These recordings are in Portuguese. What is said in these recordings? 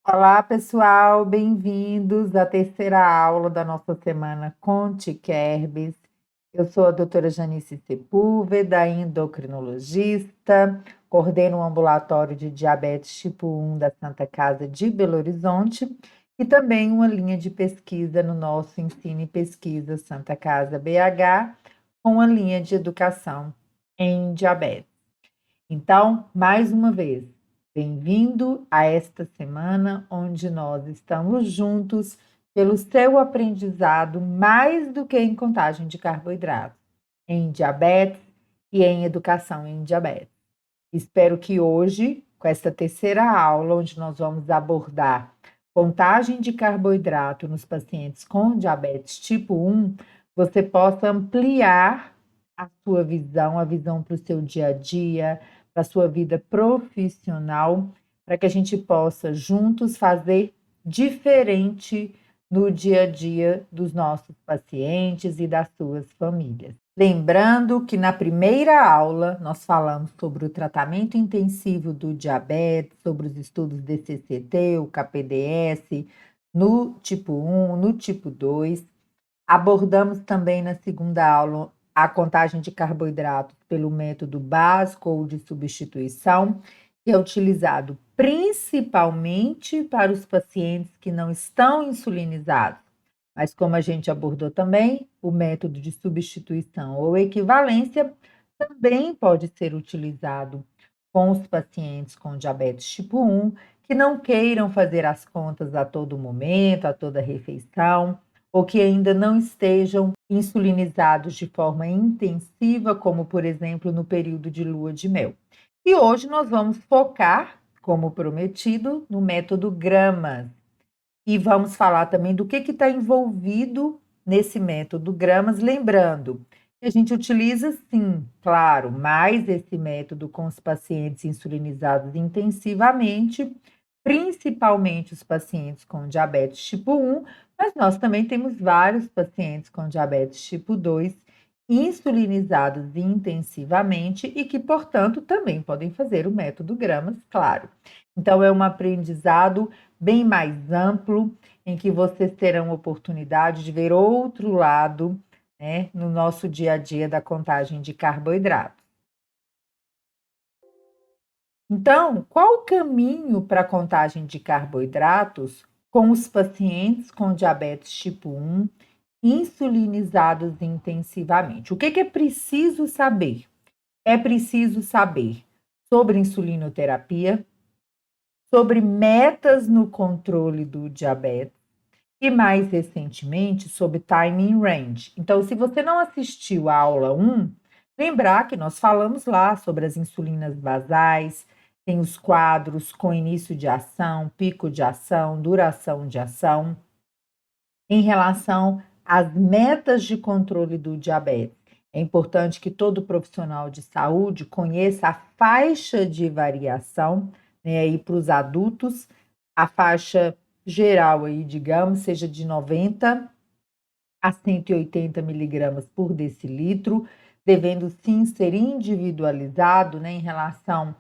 Olá, pessoal, bem-vindos à terceira aula da nossa semana Conte Querbes. Eu sou a doutora Janice Sepúlveda, endocrinologista, coordeno o ambulatório de diabetes tipo 1 da Santa Casa de Belo Horizonte e também uma linha de pesquisa no nosso Ensino e Pesquisa Santa Casa BH, com a linha de educação em diabetes. Então, mais uma vez, bem-vindo a esta semana onde nós estamos juntos pelo seu aprendizado mais do que em contagem de carboidratos, em diabetes e em educação em diabetes. Espero que hoje, com esta terceira aula, onde nós vamos abordar contagem de carboidrato nos pacientes com diabetes tipo 1, você possa ampliar a sua visão, a visão para o seu dia a dia, para a sua vida profissional, para que a gente possa juntos fazer diferente no dia a dia dos nossos pacientes e das suas famílias. Lembrando que na primeira aula nós falamos sobre o tratamento intensivo do diabetes, sobre os estudos DCCT, o KPDS, no tipo 1, no tipo 2. Abordamos também na segunda aula a contagem de carboidratos pelo método básico ou de substituição, que é utilizado principalmente para os pacientes que não estão insulinizados. Mas como a gente abordou também, o método de substituição ou equivalência também pode ser utilizado com os pacientes com diabetes tipo 1, que não queiram fazer as contas a todo momento, a toda refeição, ou que ainda não estejam insulinizados de forma intensiva, como por exemplo no período de lua de mel. E hoje nós vamos focar, como prometido, no método gramas. E vamos falar também do que está envolvido nesse método gramas, lembrando que a gente utiliza sim, claro, mais esse método com os pacientes insulinizados intensivamente, principalmente os pacientes com diabetes tipo 1, mas nós também temos vários pacientes com diabetes tipo 2 insulinizados intensivamente e que, portanto, também podem fazer o método gramas, claro. Então, é um aprendizado bem mais amplo, em que vocês terão oportunidade de ver outro lado, né, no nosso dia a dia da contagem de carboidratos. Então, qual o caminho para a contagem de carboidratos com os pacientes com diabetes tipo 1 insulinizados intensivamente? O que é preciso saber? É preciso saber sobre insulinoterapia, sobre metas no controle do diabetes e, mais recentemente, sobre timing range. Então, se você não assistiu à aula 1, lembrar que nós falamos lá sobre as insulinas basais, tem os quadros com início de ação, pico de ação, duração de ação, em relação às metas de controle do diabetes. É importante que todo profissional de saúde conheça a faixa de variação, né, aí para os adultos, a faixa geral aí, digamos, seja de 90 a 180 miligramas por decilitro, devendo sim ser individualizado, né, em relação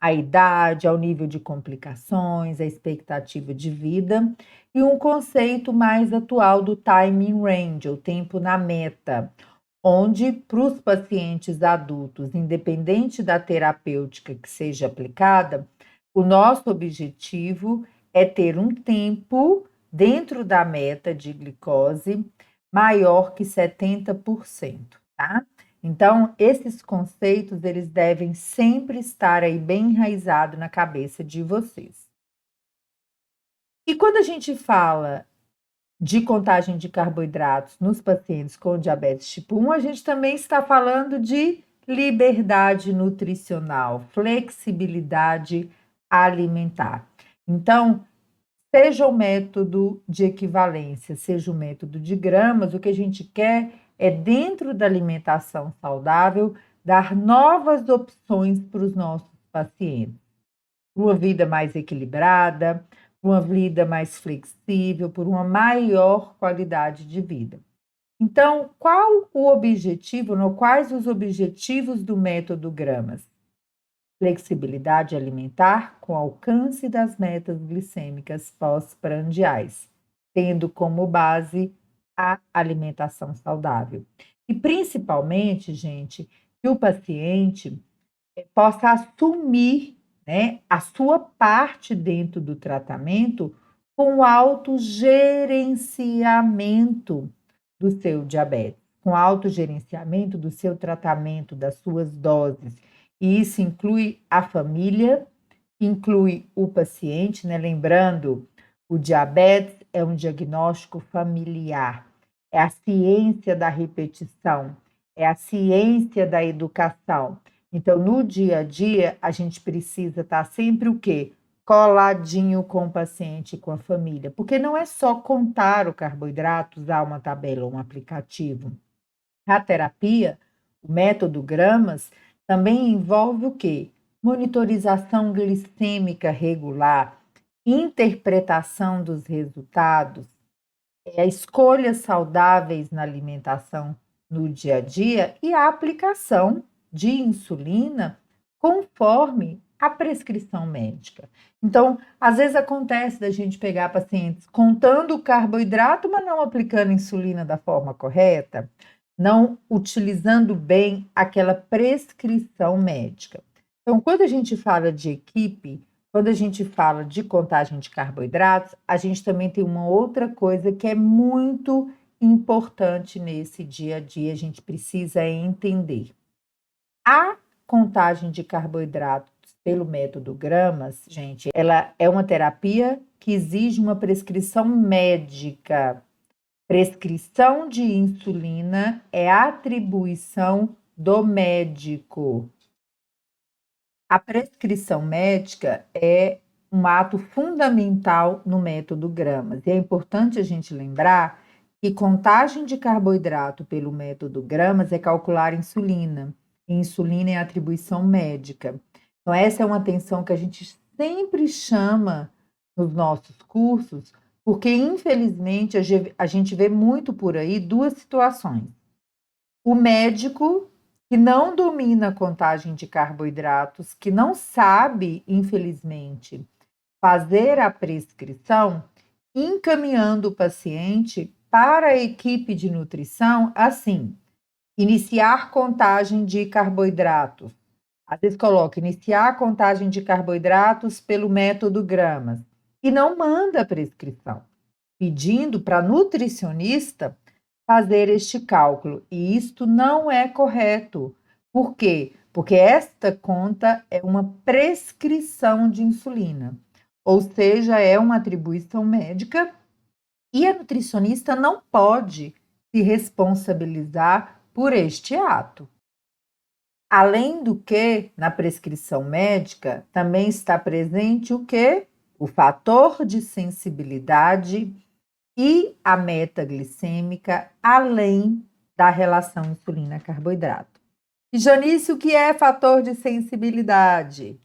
à idade, ao nível de complicações, à expectativa de vida, e um conceito mais atual do timing range, o tempo na meta, onde para os pacientes adultos, independente da terapêutica que seja aplicada, o nosso objetivo é ter um tempo dentro da meta de glicose maior que 70%, tá? Então, esses conceitos, eles devem sempre estar aí bem enraizados na cabeça de vocês. E quando a gente fala de contagem de carboidratos nos pacientes com diabetes tipo 1, a gente também está falando de liberdade nutricional, flexibilidade alimentar. Então, seja o método de equivalência, seja o método de gramas, o que a gente quer é, dentro da alimentação saudável, dar novas opções para os nossos pacientes. Uma vida mais equilibrada, uma vida mais flexível, por uma maior qualidade de vida. Então, qual o objetivo, quais os objetivos do método gramas? flexibilidade alimentar com alcance das metas glicêmicas pós-prandiais, tendo como base a alimentação saudável. E principalmente, gente, que o paciente possa assumir, né, a sua parte dentro do tratamento com o autogerenciamento do seu diabetes, com o autogerenciamento do seu tratamento, das suas doses. E isso inclui a família, inclui o paciente, né? Lembrando, o diabetes é um diagnóstico familiar, é a ciência da repetição, é a ciência da educação. Então, no dia a dia, a gente precisa estar sempre o quê? Coladinho com o paciente e com a família, porque não é só contar o carboidrato, usar uma tabela ou um aplicativo. A terapia, o método gramas, também envolve o quê? Monitorização glicêmica regular, interpretação dos resultados, escolhas saudáveis na alimentação no dia a dia e a aplicação de insulina conforme a prescrição médica. Então, às vezes acontece da gente pegar pacientes contando o carboidrato, mas não aplicando insulina da forma correta, não utilizando bem aquela prescrição médica. Então, quando a gente fala de equipe, quando a gente fala de contagem de carboidratos, a gente também tem uma outra coisa que é muito importante nesse dia a dia, a gente precisa entender. A contagem de carboidratos pelo método gramas, gente, ela é uma terapia que exige uma prescrição médica. Prescrição de insulina é atribuição do médico. A prescrição médica é um ato fundamental no método gramas. E é importante a gente lembrar que contagem de carboidrato pelo método gramas é calcular insulina. E insulina é atribuição médica. Então, essa é uma atenção que a gente sempre chama nos nossos cursos, porque, infelizmente, a gente vê muito por aí duas situações. O médico que não domina a contagem de carboidratos, que não sabe, infelizmente, fazer a prescrição, encaminhando o paciente para a equipe de nutrição, assim, iniciar contagem de carboidratos. Às vezes coloca iniciar a contagem de carboidratos pelo método gramas e não manda a prescrição, pedindo para a nutricionista fazer este cálculo. E isto não é correto. Por quê? Porque esta conta é uma prescrição de insulina, ou seja, é uma atribuição médica e a nutricionista não pode se responsabilizar por este ato. Além do que, na prescrição médica também está presente o quê? O fator de sensibilidade e a meta glicêmica, além da relação insulina-carboidrato. E Janice, o que é fator de sensibilidade?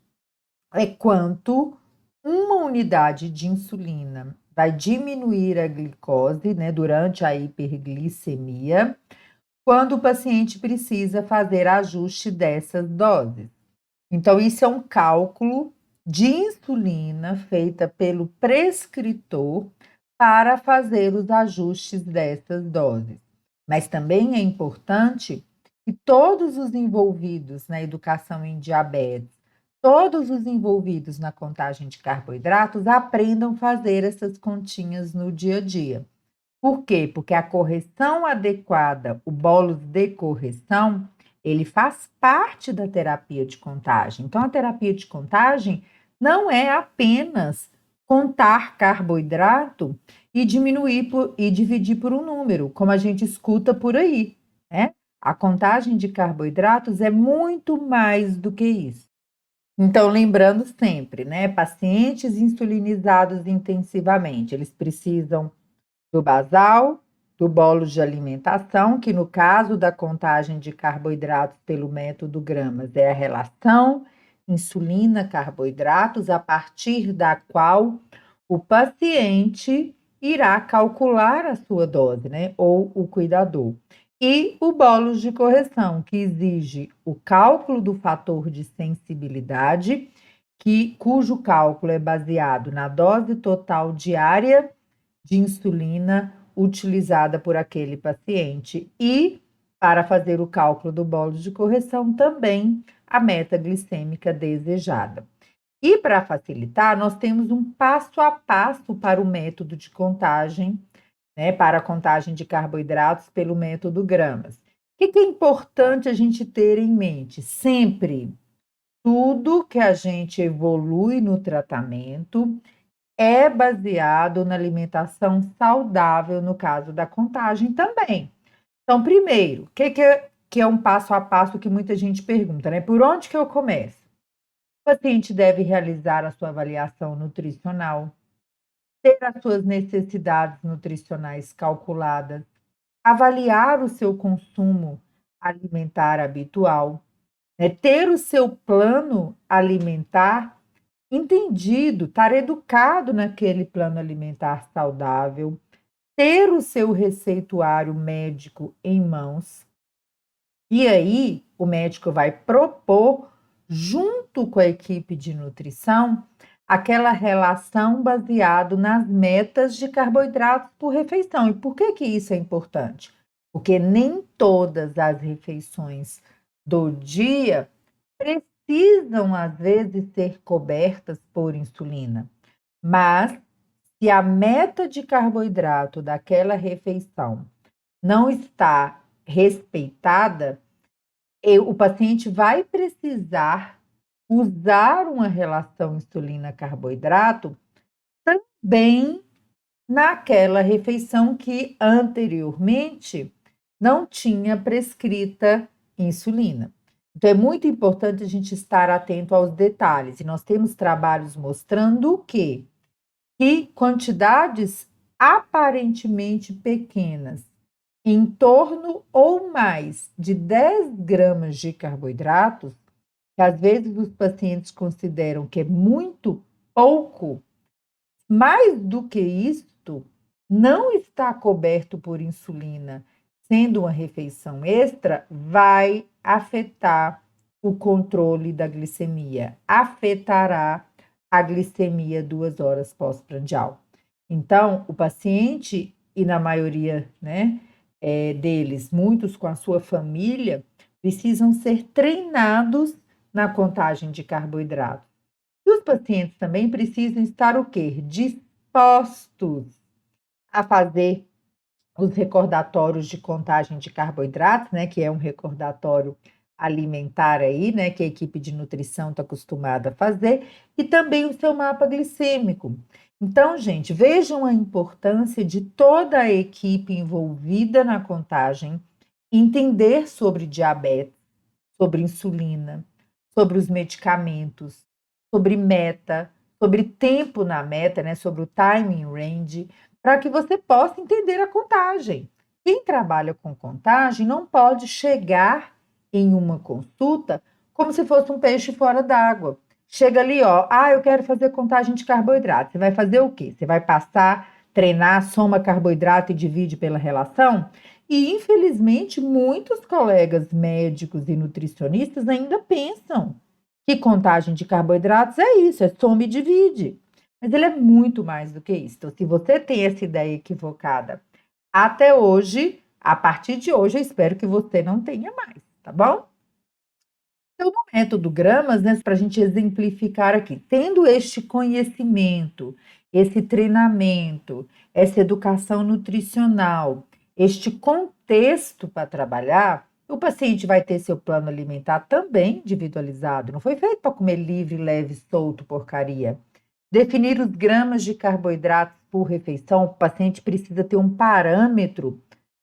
É quanto uma unidade de insulina vai diminuir a glicose, né, durante a hiperglicemia, quando o paciente precisa fazer ajuste dessas doses. Então, isso é um cálculo de insulina feita pelo prescritor para fazer os ajustes dessas doses. Mas também é importante que todos os envolvidos na educação em diabetes, todos os envolvidos na contagem de carboidratos aprendam a fazer essas continhas no dia a dia. Por quê? Porque a correção adequada, o bolus de correção, ele faz parte da terapia de contagem. Então, a terapia de contagem não é apenas contar carboidrato e diminuir e dividir por um número, como a gente escuta por aí, né? A contagem de carboidratos é muito mais do que isso. Então, lembrando sempre, né? Pacientes insulinizados intensivamente, eles precisam do basal, do bolo de alimentação, que no caso da contagem de carboidratos pelo método gramas é a relação insulina-carboidratos, a partir da qual o paciente irá calcular a sua dose, né? Ou o cuidador. e o bônus de correção, que exige o cálculo do fator de sensibilidade, cujo cálculo é baseado na dose total diária de insulina utilizada por aquele paciente e, para fazer o cálculo do bônus de correção, também a meta glicêmica desejada. E para facilitar, nós temos um passo a passo para o método de contagem, né, para a contagem de carboidratos pelo método gramas. O que é importante a gente ter em mente? Sempre, tudo que a gente evolui no tratamento é baseado na alimentação saudável, no caso da contagem também. Então, primeiro, que é um passo a passo que muita gente pergunta, né? Por onde que eu começo? O paciente deve realizar a sua avaliação nutricional, ter as suas necessidades nutricionais calculadas, avaliar o seu consumo alimentar habitual, né, ter o seu plano alimentar entendido, estar educado naquele plano alimentar saudável, ter o seu receituário médico em mãos, e aí o médico vai propor, junto com a equipe de nutrição, aquela relação baseado nas metas de carboidratos por refeição. E por que isso é importante? Porque nem todas as refeições do dia precisam, às vezes, ser cobertas por insulina. Mas, se a meta de carboidrato daquela refeição não está respeitada, o paciente vai precisar usar uma relação insulina-carboidrato também naquela refeição que anteriormente não tinha prescrita insulina. Então, é muito importante a gente estar atento aos detalhes. E nós temos trabalhos mostrando que quantidades aparentemente pequenas, em torno ou mais de 10 gramas de carboidratos, que às vezes os pacientes consideram que é muito pouco, mais do que isto, não está coberto por insulina, sendo uma refeição extra, vai afetar o controle da glicemia, afetará a glicemia 2 horas pós-prandial. Então, o paciente, e na maioria, né, deles, muitos com a sua família, precisam ser treinados na contagem de carboidratos. E os pacientes também precisam estar o quê? Dispostos a fazer os recordatórios de contagem de carboidratos, né, que é um recordatório alimentar aí, né, que a equipe de nutrição está acostumada a fazer, e também o seu mapa glicêmico. Então, gente, vejam a importância de toda a equipe envolvida na contagem entender sobre diabetes, sobre insulina, sobre os medicamentos, sobre meta, sobre tempo na meta, né, sobre o timing range, para que você possa entender a contagem. Quem trabalha com contagem não pode chegar em uma consulta como se fosse um peixe fora d'água. Chega ali, ó, eu quero fazer contagem de carboidrato. Você vai fazer o quê? Você vai passar, treinar, soma carboidrato e divide pela relação? E, infelizmente, muitos colegas médicos e nutricionistas ainda pensam que contagem de carboidratos é isso, é soma e divide. Mas ele é muito mais do que isso. Então, se você tem essa ideia equivocada até hoje, a partir de hoje, eu espero que você não tenha mais, tá bom? Então, no método Gramas, né, para a gente exemplificar aqui, tendo este conhecimento, esse treinamento, essa educação nutricional, este contexto para trabalhar, o paciente vai ter seu plano alimentar também individualizado. Não foi feito para comer livre, leve, solto, porcaria. Definir os gramas de carboidratos por refeição, o paciente precisa ter um parâmetro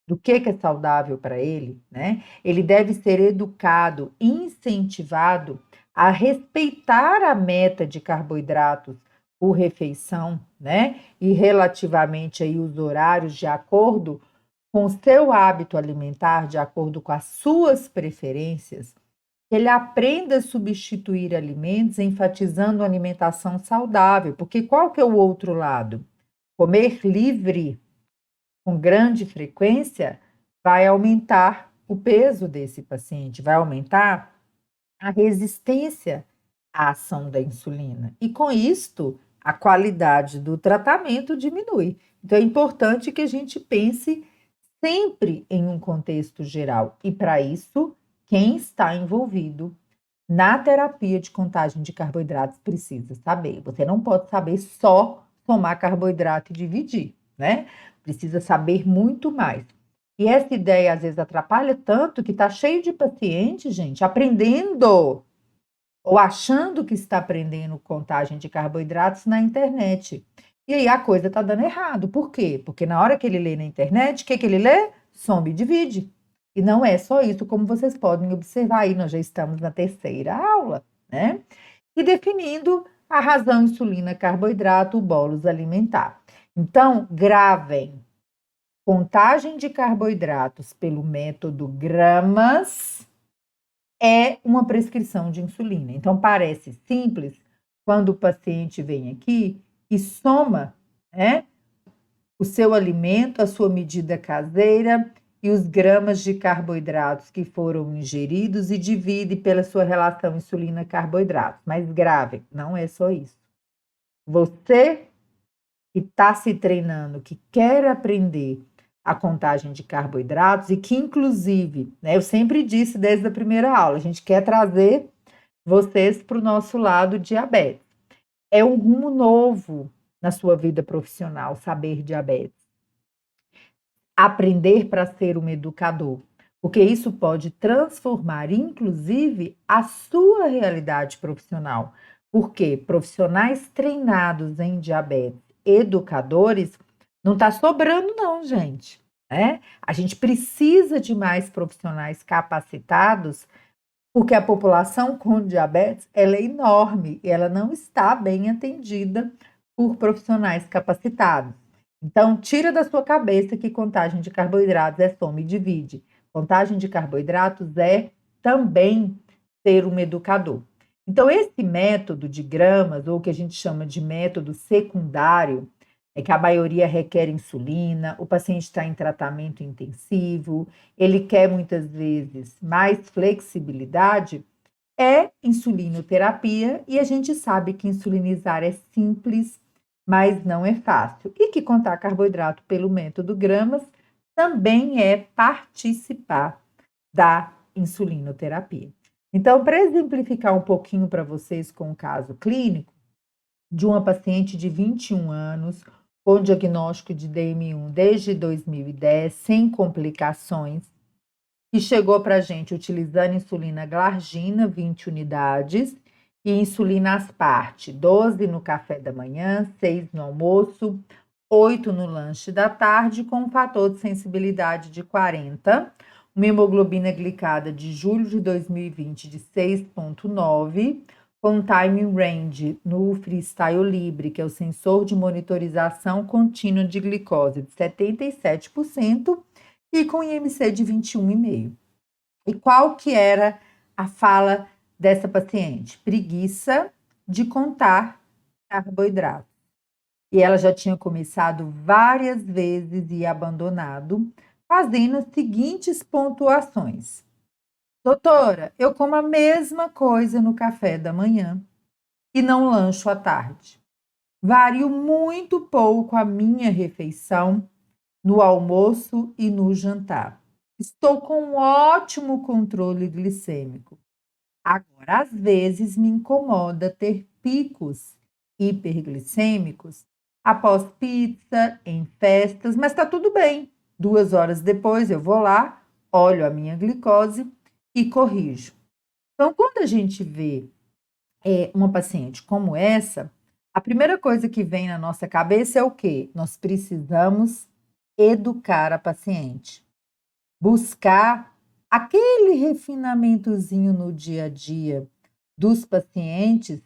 do que é saudável para ele, né? Ele deve ser educado, incentivado a respeitar a meta de carboidratos por refeição, né? E relativamente aí os horários de acordo com o seu hábito alimentar, de acordo com as suas preferências, ele aprenda a substituir alimentos, enfatizando a alimentação saudável, porque qual que é o outro lado? Comer livre com grande frequência vai aumentar o peso desse paciente, vai aumentar a resistência à ação da insulina. E com isto, a qualidade do tratamento diminui. Então, é importante que a gente pense sempre em um contexto geral. E para isso, quem está envolvido na terapia de contagem de carboidratos precisa saber. Você não pode saber só tomar carboidrato e dividir, né? Precisa saber muito mais. E essa ideia às vezes atrapalha tanto que está cheio de paciente, gente, aprendendo ou achando que está aprendendo contagem de carboidratos na internet. E aí a coisa está dando errado. Por quê? Porque na hora que ele lê na internet, o que ele lê? Soma e divide. E não é só isso, como vocês podem observar aí, nós já estamos na terceira aula, né? E definindo a razão insulina, carboidrato, bolos alimentar. Então, gravem contagem de carboidratos pelo método gramas é uma prescrição de insulina. Então, parece simples quando o paciente vem aqui e soma, né, o seu alimento, a sua medida caseira e os gramas de carboidratos que foram ingeridos e divide pela sua relação insulina-carboidrato. Mas grave, não é só isso. Você que está se treinando, que quer aprender a contagem de carboidratos e que, inclusive, né, eu sempre disse desde a primeira aula, a gente quer trazer vocês para o nosso lado diabetes. É um rumo novo na sua vida profissional, saber diabetes. Aprender para ser um educador, porque isso pode transformar, inclusive, a sua realidade profissional. Porque profissionais treinados em diabetes, educadores, não está sobrando, não, gente. Né? A gente precisa de mais profissionais capacitados, porque a população com diabetes ela é enorme e ela não está bem atendida por profissionais capacitados. Então, tira da sua cabeça que contagem de carboidratos é soma e divide. Contagem de carboidratos é também ser um educador. Então, esse método de gramas, ou que a gente chama de método secundário, é que a maioria requer insulina, o paciente está em tratamento intensivo, ele quer muitas vezes mais flexibilidade, é insulinoterapia e a gente sabe que insulinizar é simples, mas não é fácil. E que contar carboidrato pelo método gramas também é participar da insulinoterapia. Então, para exemplificar um pouquinho para vocês com um caso clínico de uma paciente de 21 anos, com diagnóstico de DM1 desde 2010, sem complicações, que chegou para a gente utilizando insulina glargina, 20 unidades, e insulina asparte, 12 no café da manhã, 6 no almoço, 8 no lanche da tarde, com um fator de sensibilidade de 40, uma hemoglobina glicada de julho de 2020 de 6,9, com time range no Freestyle Libre, que é o sensor de monitorização contínua de glicose, de 77%, e com IMC de 21,5. E qual que era a fala dessa paciente? Preguiça de contar carboidrato. E ela já tinha começado várias vezes e abandonado, fazendo as seguintes pontuações. Doutora, eu como a mesma coisa no café da manhã e não lancho à tarde. Vario muito pouco a minha refeição no almoço e no jantar. Estou com um ótimo controle glicêmico. Agora, às vezes, me incomoda ter picos hiperglicêmicos após pizza, em festas, mas está tudo bem. 2 horas depois eu vou lá, olho a minha glicose e corrijo. Então, quando a gente vê uma paciente como essa, a primeira coisa que vem na nossa cabeça é o quê? Nós precisamos educar a paciente, buscar aquele refinamentozinho no dia a dia dos pacientes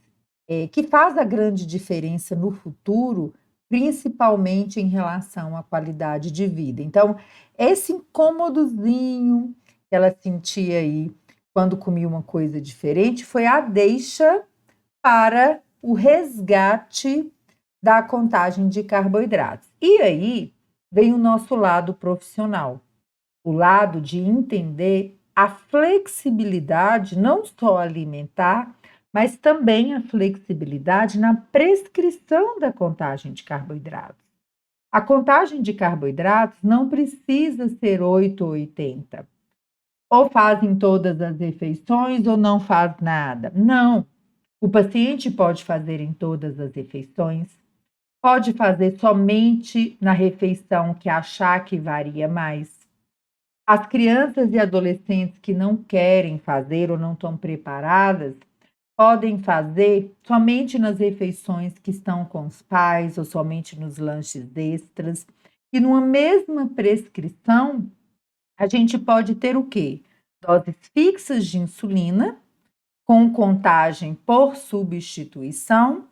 que faz a grande diferença no futuro, principalmente em relação à qualidade de vida. Então, esse incômodozinho que ela sentia aí quando comia uma coisa diferente foi a deixa para o resgate da contagem de carboidratos. E aí vem o nosso lado profissional. o lado de entender a flexibilidade, não só alimentar, mas também a flexibilidade na prescrição da contagem de carboidratos. A contagem de carboidratos não precisa ser 8 ou 80. Ou fazem todas as refeições ou não faz nada. Não. O paciente pode fazer em todas as refeições, pode fazer somente na refeição que achar que varia mais. As crianças e adolescentes que não querem fazer ou não estão preparadas, podem fazer somente nas refeições que estão com os pais ou somente nos lanches extras. E numa mesma prescrição, a gente pode ter o quê? Doses fixas de insulina, com contagem por substituição,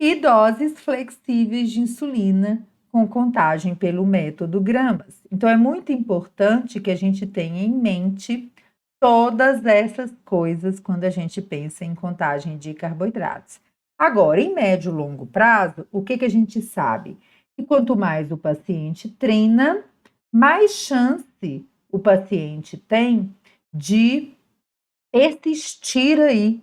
e doses flexíveis de insulina, com contagem pelo método gramas. Então, é muito importante que a gente tenha em mente todas essas coisas quando a gente pensa em contagem de carboidratos. Agora, em médio e longo prazo, o que a gente sabe? Que quanto mais o paciente treina, mais chance o paciente tem de persistir aí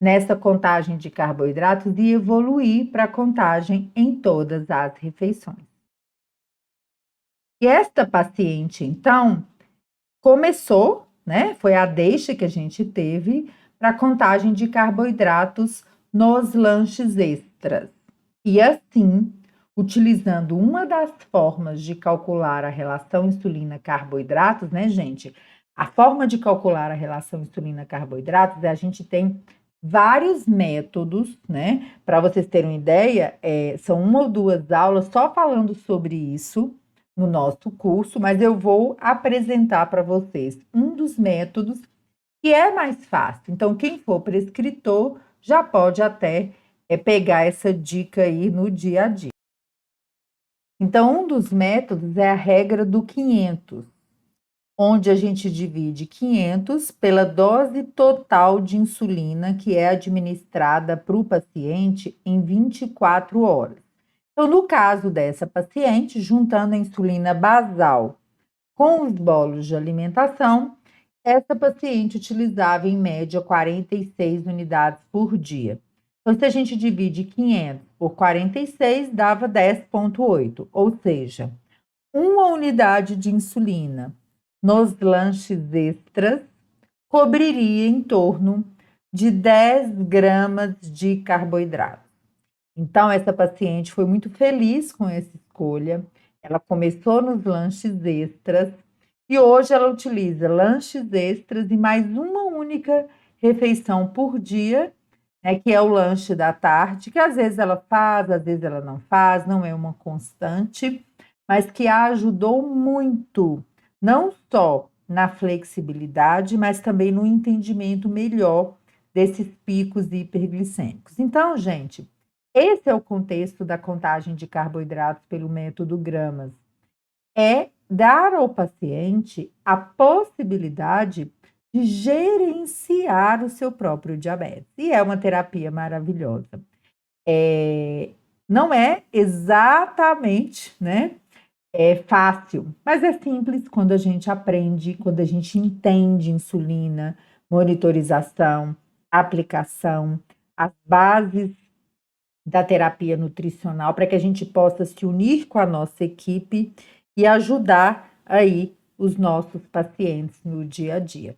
nessa contagem de carboidratos e evoluir para a contagem em todas as refeições. E esta paciente, então, começou, né? Foi a deixa que a gente teve para a contagem de carboidratos nos lanches extras. E assim, utilizando uma das formas de calcular a relação insulina-carboidratos, né, gente? A forma de calcular a relação insulina-carboidratos, a gente tem vários métodos, né? Para vocês terem uma ideia, são uma ou duas aulas só falando sobre isso no nosso curso, mas eu vou apresentar para vocês um dos métodos que é mais fácil. Então, quem for prescritor já pode até pegar essa dica aí no dia a dia. Então, um dos métodos é a regra do 500, onde a gente divide 500 pela dose total de insulina que é administrada para o paciente em 24 horas. Então, no caso dessa paciente, juntando a insulina basal com os bolos de alimentação, essa paciente utilizava em média 46 unidades por dia. Então, se a gente divide 500 por 46, dava 10,8, ou seja, uma unidade de insulina nos lanches extras cobriria em torno de 10 gramas de carboidrato. Então, essa paciente foi muito feliz com essa escolha. Ela começou nos lanches extras e hoje ela utiliza lanches extras e mais uma única refeição por dia, né, que é o lanche da tarde, que às vezes ela faz, às vezes ela não faz, não é uma constante, mas que a ajudou muito, não só na flexibilidade, mas também no entendimento melhor desses picos hiperglicêmicos. Então, gente, esse é o contexto da contagem de carboidratos pelo método gramas. É dar ao paciente a possibilidade de gerenciar o seu próprio diabetes. E é uma terapia maravilhosa. Não é exatamente, né? É fácil, mas é simples quando a gente aprende, quando a gente entende insulina, monitorização, aplicação, as bases da terapia nutricional, para que a gente possa se unir com a nossa equipe e ajudar aí os nossos pacientes no dia a dia,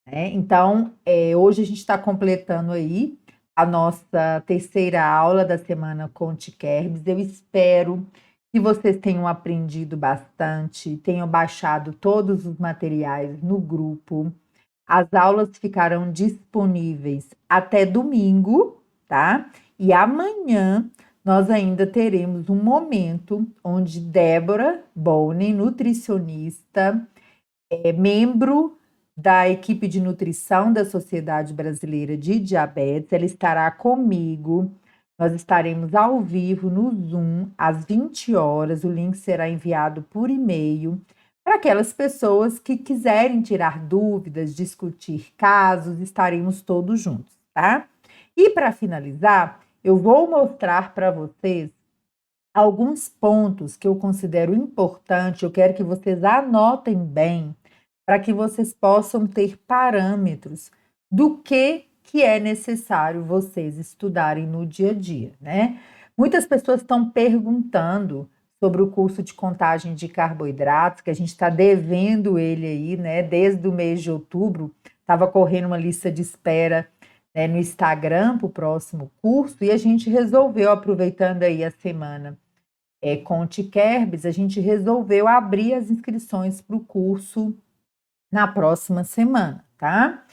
né? Então, hoje a gente está completando aí a nossa terceira aula da semana Conte Kerbs. Eu espero que vocês tenham aprendido bastante, tenham baixado todos os materiais no grupo. As aulas ficarão disponíveis até domingo, tá? E amanhã nós ainda teremos um momento onde Débora Bownen, nutricionista, membro da equipe de nutrição da Sociedade Brasileira de Diabetes, ela estará comigo. Nós estaremos ao vivo no Zoom às 20 horas. O link será enviado por e-mail para aquelas pessoas que quiserem tirar dúvidas, discutir casos, estaremos todos juntos, tá? E para finalizar, eu vou mostrar para vocês alguns pontos que eu considero importante, eu quero que vocês anotem bem para que vocês possam ter parâmetros do que é necessário vocês estudarem no dia a dia, né? Muitas pessoas estão perguntando sobre o curso de contagem de carboidratos, que a gente está devendo ele aí, né? Desde o mês de outubro, estava correndo uma lista de espera, né, no Instagram para o próximo curso, e a gente resolveu, aproveitando aí a semana com o Tikerbs, a gente resolveu abrir as inscrições para o curso na próxima semana, tá?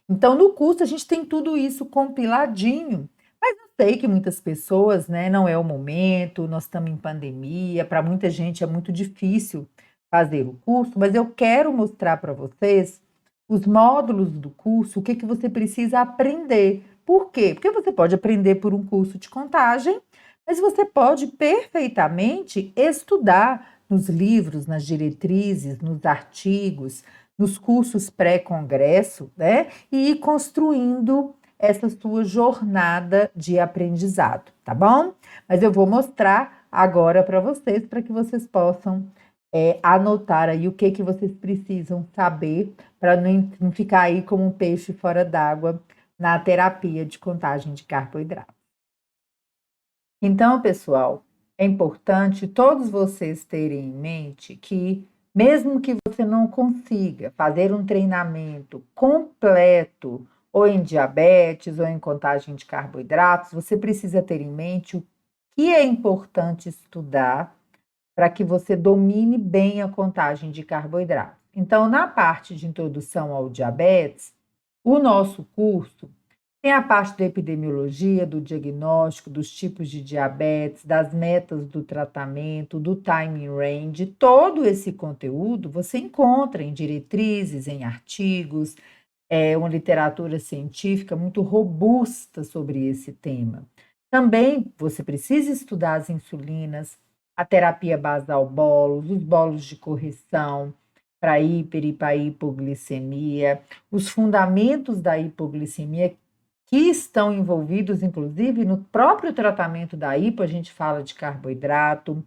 Então, no curso, a gente tem tudo isso compiladinho, mas eu sei que muitas pessoas, né, não é o momento, nós estamos em pandemia, para muita gente é muito difícil fazer o curso, mas eu quero mostrar para vocês os módulos do curso, o que que você precisa aprender. Por quê? Porque você pode aprender por um curso de contagem, mas você pode perfeitamente estudar nos livros, nas diretrizes, nos artigos, nos cursos pré-congresso, né? E ir construindo essa sua jornada de aprendizado, tá bom? Mas eu vou mostrar agora para vocês, para que vocês possam anotar aí o que vocês precisam saber para não ficar aí como um peixe fora d'água na terapia de contagem de carboidrato. Então, pessoal, é importante todos vocês terem em mente que, mesmo que você não consiga fazer um treinamento completo, ou em diabetes, ou em contagem de carboidratos, você precisa ter em mente o que é importante estudar para que você domine bem a contagem de carboidratos. Então, na parte de introdução ao diabetes, o nosso curso tem a parte da epidemiologia, do diagnóstico, dos tipos de diabetes, das metas do tratamento, do time range. Todo esse conteúdo você encontra em diretrizes, em artigos, uma literatura científica muito robusta sobre esse tema. Também você precisa estudar as insulinas, a terapia basal bolos, os bolos de correção para hiper e para hipoglicemia, os fundamentos da hipoglicemia que estão envolvidos, inclusive, no próprio tratamento da hipo, a gente fala de carboidrato.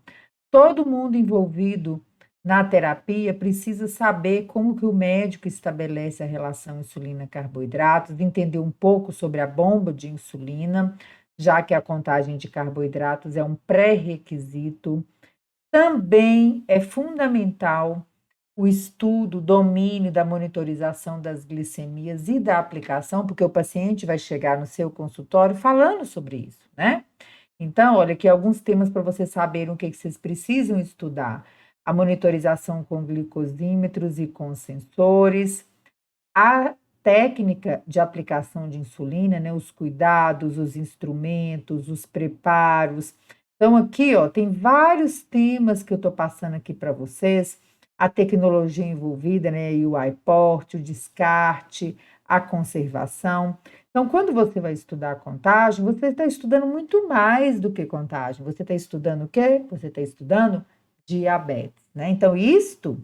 Todo mundo envolvido na terapia precisa saber como que o médico estabelece a relação insulina-carboidratos, entender um pouco sobre a bomba de insulina, já que a contagem de carboidratos é um pré-requisito. Também é fundamental o estudo, o domínio da monitorização das glicemias e da aplicação, porque o paciente vai chegar no seu consultório falando sobre isso, né? Então, olha aqui alguns temas para vocês saberem o que vocês precisam estudar. A monitorização com glicosímetros e com sensores, a técnica de aplicação de insulina, né, os cuidados, os instrumentos, os preparos. Então, aqui, ó, tem vários temas que eu estou passando aqui para vocês, a tecnologia envolvida, né, e o iPort, o descarte, a conservação. Então, quando você vai estudar contagem, você está estudando muito mais do que contagem. Você está estudando o quê? Você está estudando diabetes, né? Então, isto,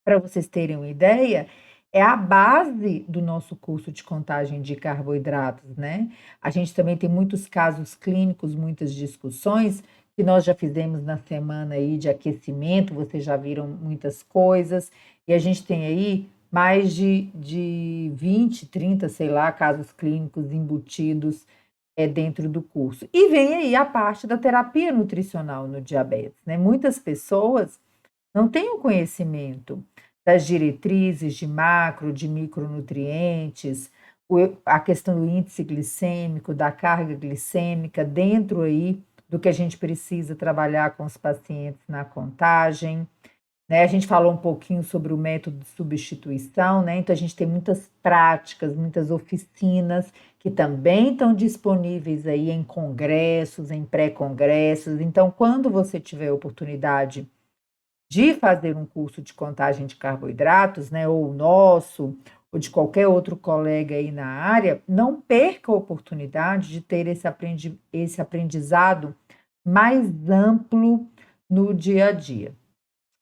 para vocês terem uma ideia, é a base do nosso curso de contagem de carboidratos, né? A gente também tem muitos casos clínicos, muitas discussões que nós já fizemos na semana aí de aquecimento, vocês já viram muitas coisas, e a gente tem aí mais de 20, 30, sei lá, casos clínicos embutidos dentro do curso. E vem aí a parte da terapia nutricional no diabetes, né? Muitas pessoas não têm o conhecimento das diretrizes de macro, de micronutrientes, a questão do índice glicêmico, da carga glicêmica, dentro aí do que a gente precisa trabalhar com os pacientes na contagem, né? A gente falou um pouquinho sobre o método de substituição, né? Então a gente tem muitas práticas, muitas oficinas que também estão disponíveis aí em congressos, em pré-congressos. Então, quando você tiver a oportunidade de fazer um curso de contagem de carboidratos, né, ou o nosso, ou de qualquer outro colega aí na área, não perca a oportunidade de ter esse aprendizado mais amplo no dia a dia.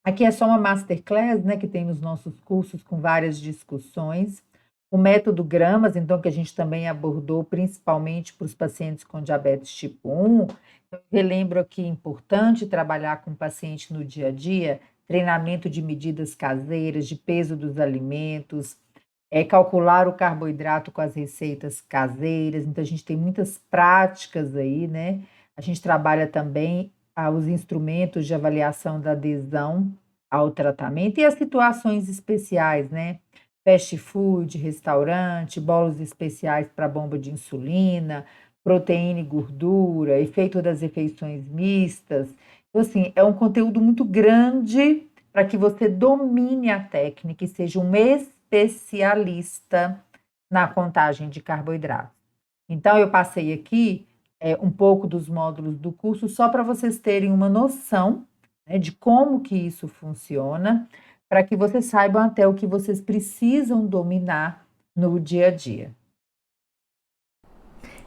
Aqui é só uma masterclass, né, que tem nos nossos cursos com várias discussões. O método gramas, então, que a gente também abordou principalmente para os pacientes com diabetes tipo 1. Eu relembro aqui, importante trabalhar com o paciente no dia a dia, treinamento de medidas caseiras, de peso dos alimentos, calcular o carboidrato com as receitas caseiras. Então, a gente tem muitas práticas aí, né? A gente trabalha também os instrumentos de avaliação da adesão ao tratamento e as situações especiais, né? Fast food, restaurante, bolos especiais para bomba de insulina, proteína e gordura, efeito das refeições mistas. Então, assim, é um conteúdo muito grande para que você domine a técnica e seja um especialista na contagem de carboidratos. Então, eu passei aqui um pouco dos módulos do curso só para vocês terem uma noção, né, de como que isso funciona, para que vocês saibam até o que vocês precisam dominar no dia a dia.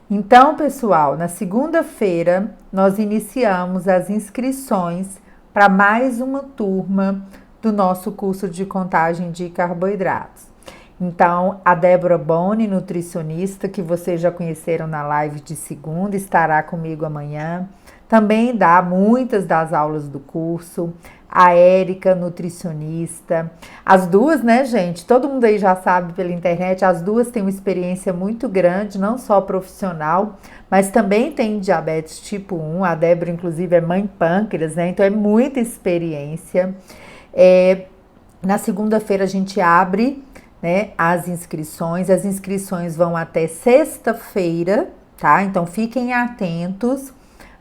Então, pessoal, na segunda-feira nós iniciamos as inscrições para mais uma turma do nosso curso de contagem de carboidratos. Então, a Débora Boni, nutricionista, que vocês já conheceram na live de segunda, estará comigo amanhã. Também dá muitas das aulas do curso. A Érica, nutricionista. As duas, né, gente? Todo mundo aí já sabe pela internet, as duas têm uma experiência muito grande, não só profissional, mas também tem diabetes tipo 1. A Débora, inclusive, é mãe pâncreas, né? Então, é muita experiência. Na segunda-feira, a gente abre, né, as inscrições vão até sexta-feira, tá? Então fiquem atentos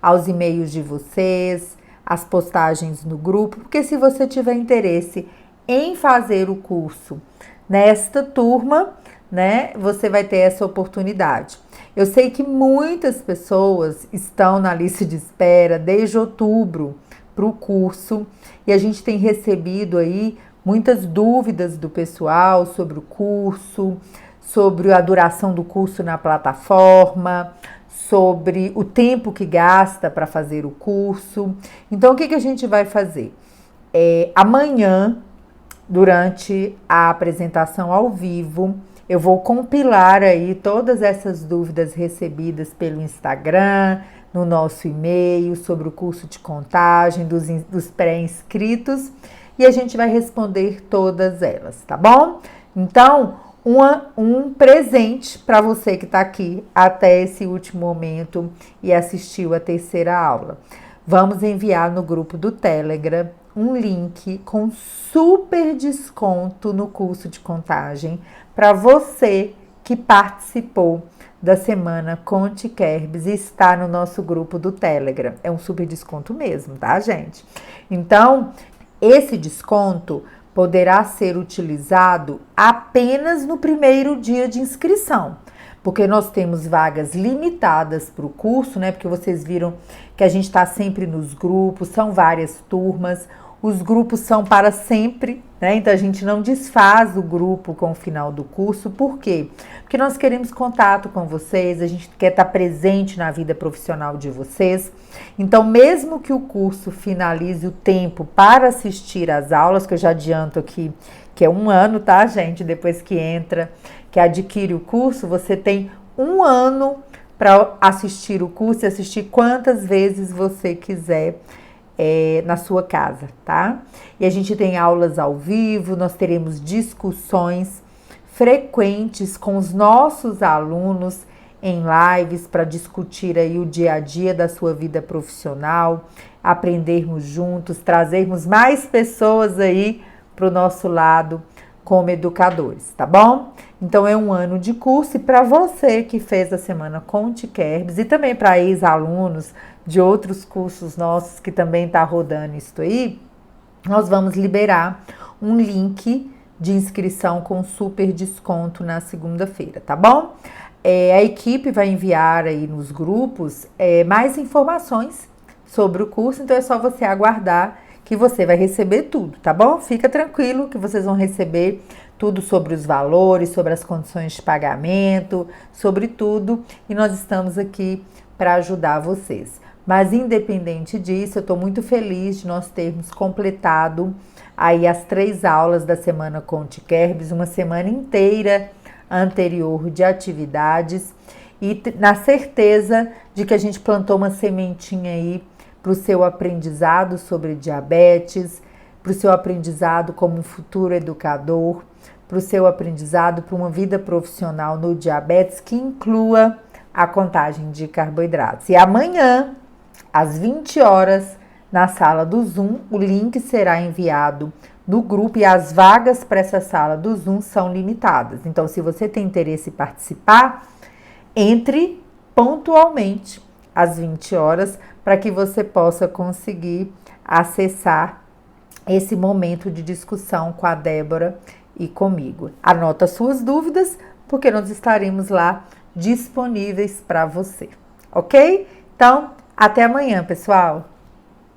aos e-mails de vocês, às postagens no grupo, porque se você tiver interesse em fazer o curso nesta turma, né, você vai ter essa oportunidade. Eu sei que muitas pessoas estão na lista de espera desde outubro para o curso e a gente tem recebido aí muitas dúvidas do pessoal sobre o curso, sobre a duração do curso na plataforma, sobre o tempo que gasta para fazer o curso. Então, o que a gente vai fazer? Amanhã, durante a apresentação ao vivo, eu vou compilar aí todas essas dúvidas recebidas pelo Instagram, no nosso e-mail, sobre o curso de contagem, dos pré-inscritos, e a gente vai responder todas elas, tá bom? Então, um presente para você que está aqui até esse último momento e assistiu a terceira aula. Vamos enviar no grupo do Telegram um link com super desconto no curso de contagem para você que participou da semana Conte Kerbs e está no nosso grupo do Telegram. É um super desconto mesmo, tá, gente? Então, esse desconto poderá ser utilizado apenas no primeiro dia de inscrição, porque nós temos vagas limitadas para o curso, né? Porque vocês viram que a gente está sempre nos grupos, são várias turmas, os grupos são para sempre, né? Então a gente não desfaz o grupo com o final do curso. Por quê? Porque nós queremos contato com vocês, a gente quer estar presente na vida profissional de vocês. Então, mesmo que o curso finalize o tempo para assistir às aulas, que eu já adianto aqui que é 1 ano, tá, gente? Depois que entra, que adquire o curso, você tem 1 ano para assistir o curso e assistir quantas vezes você quiser na sua casa, tá? E a gente tem aulas ao vivo, nós teremos discussões frequentes com os nossos alunos em lives para discutir aí o dia a dia da sua vida profissional, aprendermos juntos, trazermos mais pessoas aí para o nosso lado como educadores, tá bom? Então é 1 ano de curso e para você que fez a semana Conte Kerbs e também para ex-alunos de outros cursos nossos que também tá rodando isso aí, nós vamos liberar um link de inscrição com super desconto na segunda-feira, tá bom? A equipe vai enviar aí nos grupos mais informações sobre o curso, então é só você aguardar que você vai receber tudo, tá bom? Fica tranquilo que vocês vão receber tudo sobre os valores, sobre as condições de pagamento, sobre tudo, e nós estamos aqui para ajudar vocês. Mas independente disso, eu estou muito feliz de nós termos completado aí as 3 aulas da semana Conte Kerbs, uma semana inteira anterior de atividades e na certeza de que a gente plantou uma sementinha aí para o seu aprendizado sobre diabetes, para o seu aprendizado como um futuro educador, para o seu aprendizado para uma vida profissional no diabetes que inclua a contagem de carboidratos. E amanhã, às 20 horas, na sala do Zoom, o link será enviado no grupo e as vagas para essa sala do Zoom são limitadas. Então, se você tem interesse em participar, entre pontualmente às 20 horas para que você possa conseguir acessar esse momento de discussão com a Débora e comigo. Anota suas dúvidas, porque nós estaremos lá disponíveis para você, ok? Então, até amanhã, pessoal!